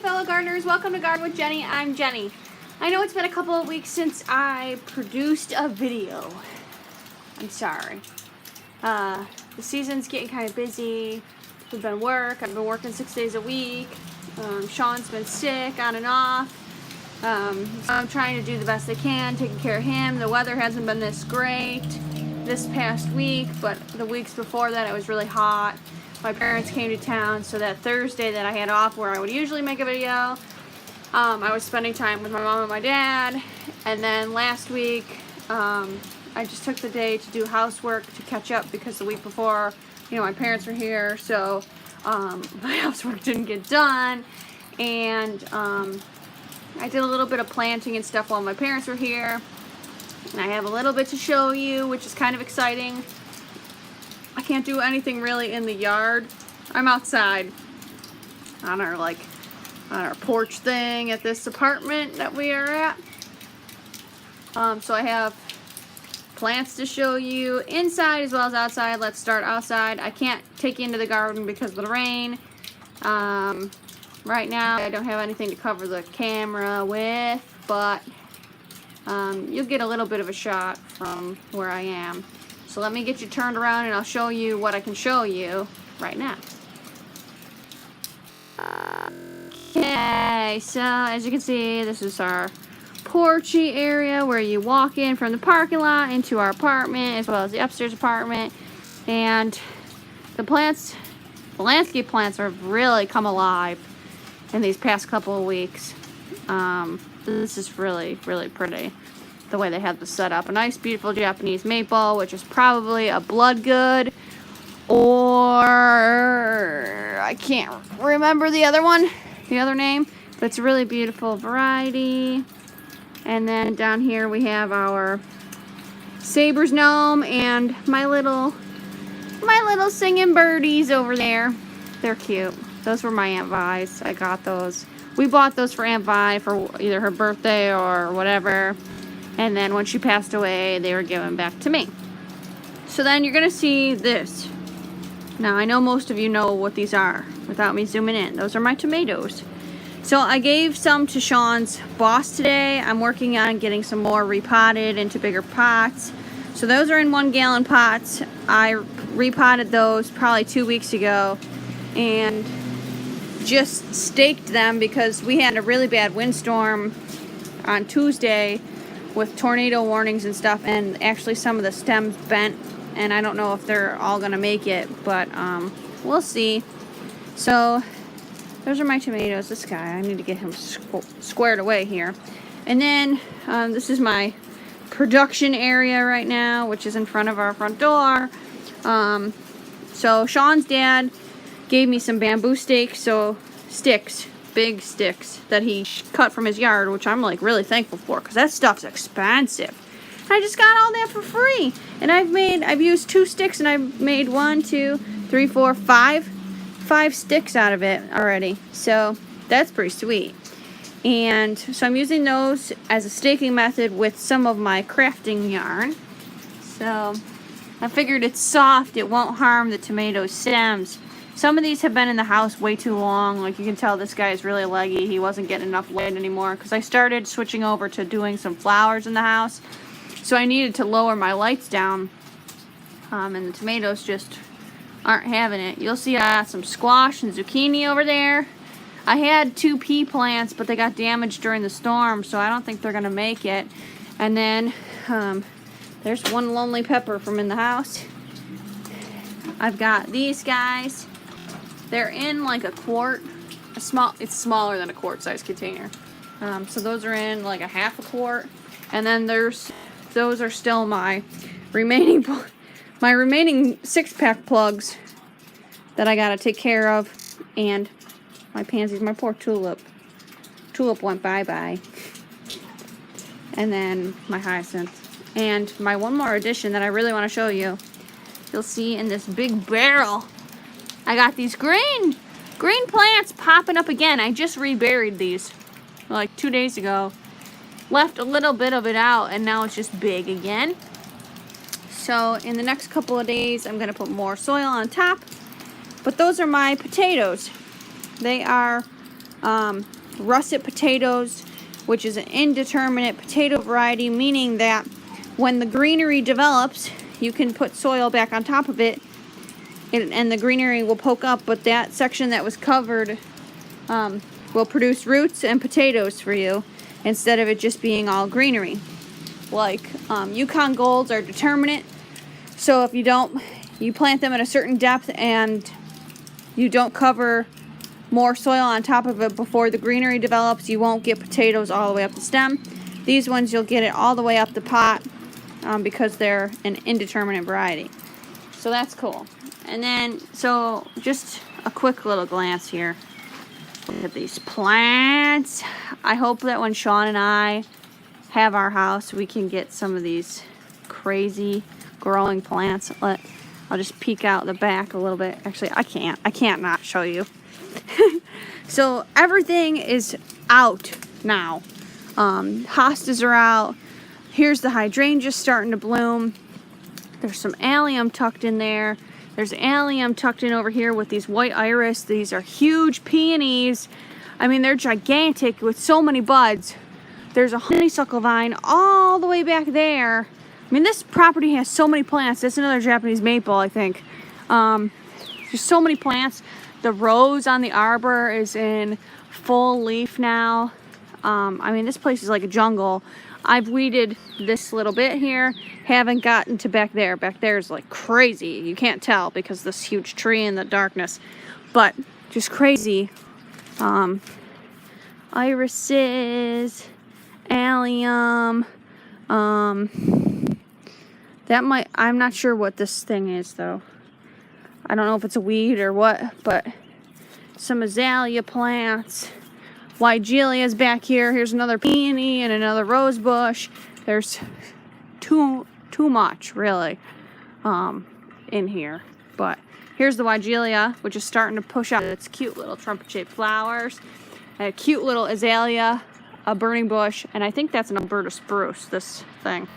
fellow gardeners, welcome to Garden with Jenny. I'm Jenny. I know it's been a couple of weeks since I produced a video. I'm sorry. The season's getting kind of busy. I've been working 6 days a week. Sean's been sick on and off. So I'm trying to do the best I can, taking care of him. The weather hasn't been this great this past week, but the weeks before that it was really hot. My parents came to town, so that Thursday that I had off where I would usually make a video, I was spending time with my mom and my dad. And then last week, I just took the day to do housework to catch up because the week before, my parents were here, so my housework didn't get done. And I did a little bit of planting and stuff while my parents were here. And I have a little bit to show you, which is kind of exciting. I can't do anything really in the yard. I'm outside on our porch thing at this apartment that we are at. So I have plants to show you inside as well as outside. Let's start outside. I can't take you into the garden because of the rain. Right now I don't have anything to cover the camera with, but you'll get a little bit of a shot from where I am. So let me get you turned around and I'll show you what I can show you right now. Okay, so as you can see, this is our porchy area where you walk in from the parking lot into our apartment as well as the upstairs apartment. And the landscape plants have really come alive in these past couple of weeks. This is really, really pretty. The way they have this set up. A nice, beautiful Japanese maple, which is probably a bloodgood, or I can't remember the other name, but it's a really beautiful variety. And then down here we have our Saber's gnome and my little singing birdies over there. They're cute. Those were my Aunt Vi's. I got those. We bought those for Aunt Vi for either her birthday or whatever. And then when she passed away, they were given back to me. So then you're going to see this. Now, I know most of you know what these are without me zooming in. Those are my tomatoes. So I gave some to Sean's boss today. I'm working on getting some more repotted into bigger pots. So those are in 1 gallon pots. I repotted those probably 2 weeks ago and just staked them because we had a really bad windstorm on Tuesday with tornado warnings and stuff, and actually some of the stems bent, and I don't know if they're all gonna make it, but we'll see. So those are my tomatoes. This guy, I need to get him squared away here. And then this is my production area right now, which is in front of our front door. So Sean's dad gave me some bamboo sticks, big sticks that he cut from his yard, which I'm really thankful for because that stuff's expensive. I just got all that for free, and I've used 2 sticks and I've made 1, 2, 3, 4, 5 sticks out of it already. So that's pretty sweet. And so I'm using those as a staking method with some of my crafting yarn. So I figured it's soft, it won't harm the tomato stems. Some of these have been in the house way too long. Like you can tell this guy is really leggy. He wasn't getting enough light anymore because I started switching over to doing some flowers in the house. So I needed to lower my lights down. And the tomatoes just aren't having it. You'll see I got some squash and zucchini over there. I had 2 pea plants, but they got damaged during the storm, so I don't think they're going to make it. And then there's 1 lonely pepper from in the house. I've got these guys. They're in like a quart, it's smaller than a quart size container. So those are in like a half a quart. And then those are still my remaining 6-pack plugs that I gotta take care of. And my pansies, my poor tulip went bye-bye. And then my hyacinth. And my one more addition that I really want to show you. You'll see in this big barrel, I got these green plants popping up again. I just reburied these like 2 days ago. Left a little bit of it out, and now it's just big again. So in the next couple of days, I'm going to put more soil on top. But those are my potatoes. They are russet potatoes, which is an indeterminate potato variety, meaning that when the greenery develops, you can put soil back on top of it, and the greenery will poke up, but that section that was covered will produce roots and potatoes for you instead of it just being all greenery. Like Yukon Golds are determinate, so if you plant them at a certain depth and you don't cover more soil on top of it before the greenery develops, you won't get potatoes all the way up the stem. These ones, you'll get it all the way up the pot because they're an indeterminate variety. So that's cool. And then, so just a quick little glance here. Look at these plants. I hope that when Sean and I have our house, we can get some of these crazy growing plants. I'll just peek out the back a little bit. Actually, I can't not show you. So everything is out now. Hostas are out. Here's the hydrangeas starting to bloom. There's some allium tucked in there. There's allium tucked in over here with these white iris. These are huge peonies. I mean, they're gigantic with so many buds. There's a honeysuckle vine all the way back there. I mean, this property has so many plants. That's another Japanese maple, I think. There's so many plants. The rose on the arbor is in full leaf now. I mean, this place is like a jungle. I've weeded this little bit here. Haven't gotten to back there. Back there is like crazy. You can't tell because this huge tree in the darkness. But just crazy. Irises, allium. I'm not sure what this thing is though. I don't know if it's a weed or what, but some azalea plants. Weigellia's back here. Here's another peony and another rose bush. There's too much, really, in here. But here's the Weigellia, which is starting to push out its cute little trumpet-shaped flowers. And a cute little azalea, a burning bush, and I think that's an Alberta spruce, this thing.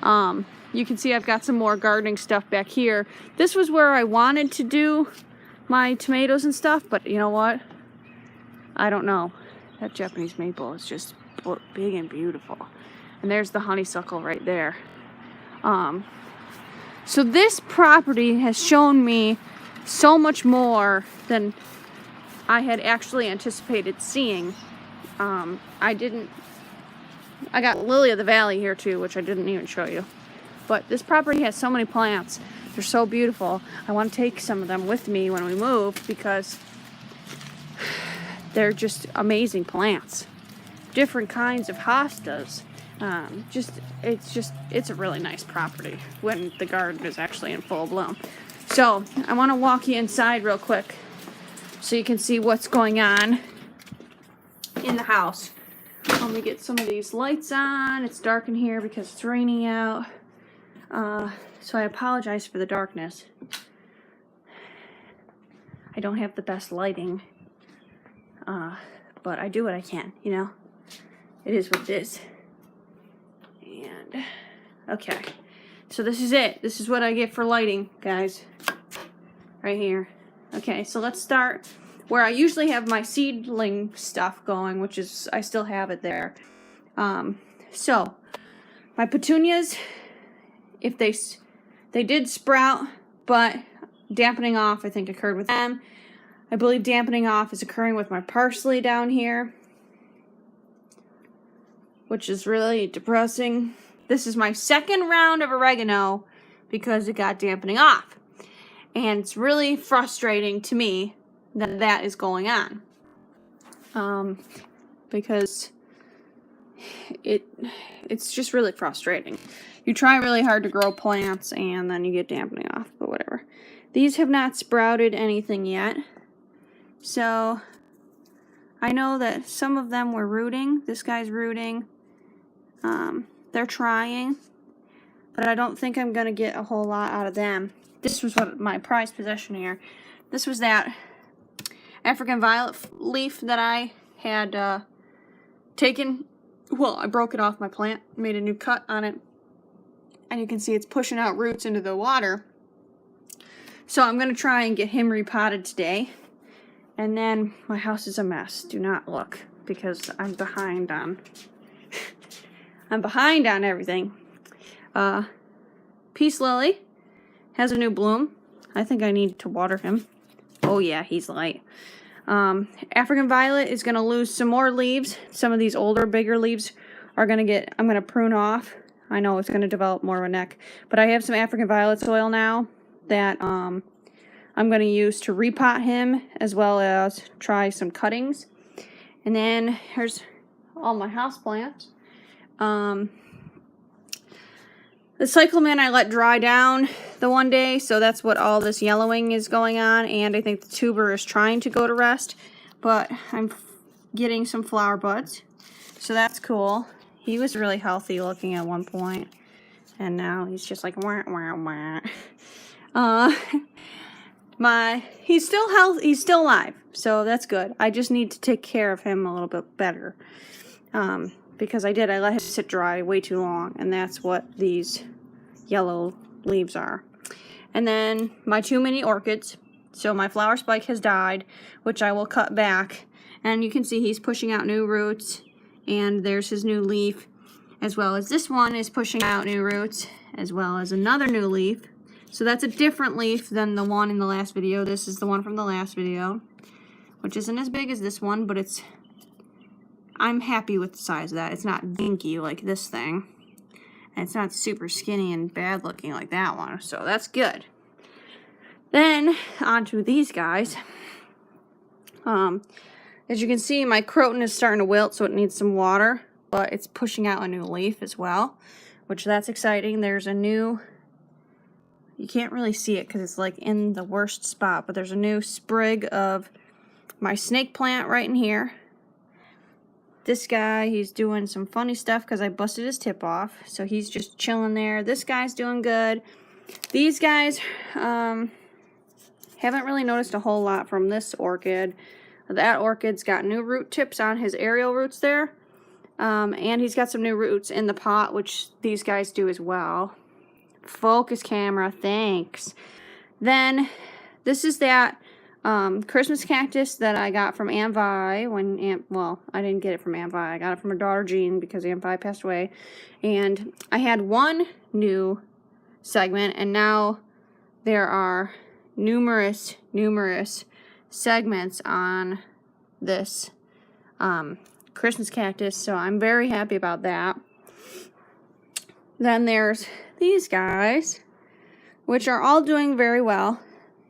You can see I've got some more gardening stuff back here. This was where I wanted to do my tomatoes and stuff, but you know what? I don't know. That Japanese maple is just big and beautiful. And there's the honeysuckle right there. So this property has shown me so much more than I had actually anticipated seeing. I got Lily of the Valley here too, which I didn't even show you. But this property has so many plants. They're so beautiful. I want to take some of them with me when we move because they're just amazing plants. Different kinds of hostas. It's a really nice property when the garden is actually in full bloom. So I want to walk you inside real quick so you can see what's going on in the house. Let me get some of these lights on. It's dark in here because it's raining out. So I apologize for the darkness. I don't have the best lighting. But I do what I can, you know? It is what it is. And, okay. So this is it. This is what I get for lighting, guys. Right here. Okay, so let's start where I usually have my seedling stuff going, which is, I still have it there. So, my petunias, if they did sprout, but dampening off, I think, occurred with them. I believe dampening off is occurring with my parsley down here, which is really depressing. This is my second round of oregano because it got dampening off. And it's really frustrating to me that that is going on. Because it's just really frustrating. You try really hard to grow plants and then you get dampening off, but whatever. These have not sprouted anything yet. So I know that some of them were rooting. This guy's rooting. They're trying, but I don't think I'm going to get a whole lot out of them. This was what my prized possession here. This was that African violet leaf that I had taken. Well, I broke it off my plant, made a new cut on it, and you can see it's pushing out roots into the water. So I'm going to try and get him repotted today. And then my house is a mess. Do not look, because I'm behind on everything. Peace Lily has a new bloom. I think I need to water him. Oh yeah, he's light. African Violet is going to lose some more leaves. Some of these older, bigger leaves are going to I'm going to prune off. I know it's going to develop more of a neck. But I have some African Violet soil now that I'm going to use to repot him, as well as try some cuttings. And then here's all my houseplants. The cyclamen I let dry down the one day, so that's what all this yellowing is going on, and I think the tuber is trying to go to rest, but I'm getting some flower buds, so that's cool. He was really healthy looking at one point, and now he's just like wah, wah, wah. He's still healthy, he's still alive, so that's good. I just need to take care of him a little bit better. Because I let him sit dry way too long, and that's what these yellow leaves are. And then my 2 mini orchids. So my flower spike has died, which I will cut back, and you can see he's pushing out new roots, and there's his new leaf, as well as this one is pushing out new roots, as well as another new leaf. So that's a different leaf than the one in the last video. This is the one from the last video, which isn't as big as this one, but I'm happy with the size of that. It's not dinky like this thing. And it's not super skinny and bad looking like that one. So that's good. Then, onto these guys. As you can see, my croton is starting to wilt, so it needs some water. But it's pushing out a new leaf as well, which that's exciting. There's a new... You can't really see it because it's like in the worst spot. But there's a new sprig of my snake plant right in here. This guy, he's doing some funny stuff because I busted his tip off. So he's just chilling there. This guy's doing good. These guys haven't really noticed a whole lot from this orchid. That orchid's got new root tips on his aerial roots there. And he's got some new roots in the pot, which these guys do as well. Focus camera, thanks. Then this is that Christmas cactus that I got from Aunt Vi when well, I didn't get it from Aunt Vi. I got it from her daughter Jean because Aunt Vi passed away. And I had one new segment, and now there are numerous segments on this Christmas cactus, so I'm very happy about that. Then there's these guys, which are all doing very well.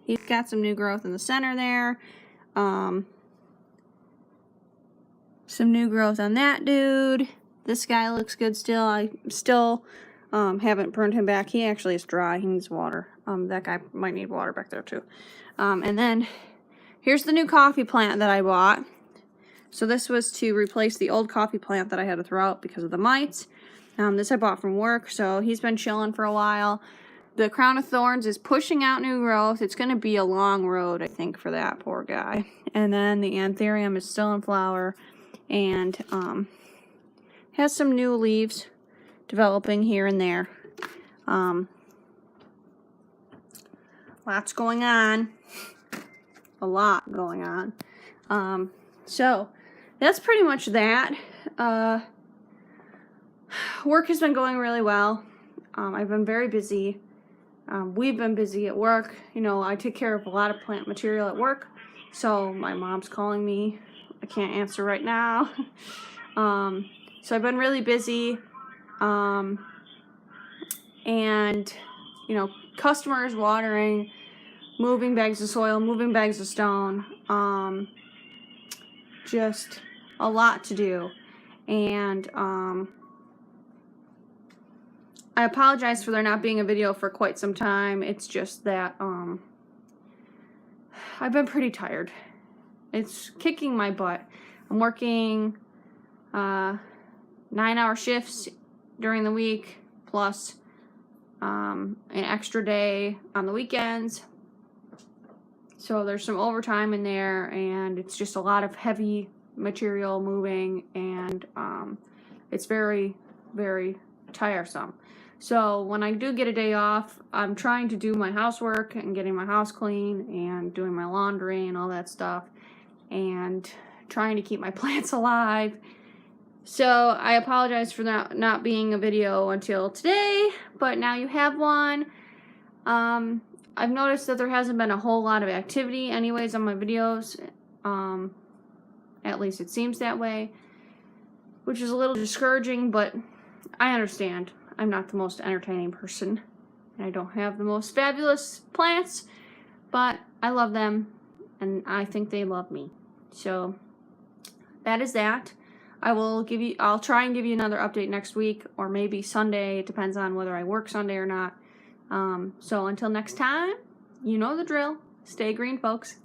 He's got some new growth in the center there. Some new growth on that dude. This guy looks good still. I still haven't pruned him back. He actually is dry. He needs water. That guy might need water back there too. And then here's the new coffee plant that I bought. So this was to replace the old coffee plant that I had to throw out because of the mites. This I bought from work, so he's been chilling for a while. The crown of thorns is pushing out new growth. It's going to be a long road, I think, for that poor guy. And then the anthurium is still in flower and has some new leaves developing here and there. Lots going on. A lot going on. So that's pretty much that. Work has been going really well. I've been very busy. We've been busy at work. You know, I take care of a lot of plant material at work. So my mom's calling me. I can't answer right now. So I've been really busy. And, you know, customers, watering, moving bags of soil, moving bags of stone. Just a lot to do. And I apologize for there not being a video for quite some time. It's just that I've been pretty tired. It's kicking my butt. I'm working 9-hour shifts during the week, plus an extra day on the weekends. So there's some overtime in there, and it's just a lot of heavy material moving, and it's very, very tiresome. So when I do get a day off, I'm trying to do my housework and getting my house clean and doing my laundry and all that stuff. and trying to keep my plants alive. So I apologize for not being a video until today, but now you have one. I've noticed that there hasn't been a whole lot of activity anyways on my videos. At least it seems that way, which is a little discouraging, but I understand. I'm not the most entertaining person, and I don't have the most fabulous plants, but I love them, and I think they love me. So that is that. I'll try and give you another update next week, or maybe Sunday. It depends on whether I work Sunday or not. So until next time, you know the drill. Stay green, folks.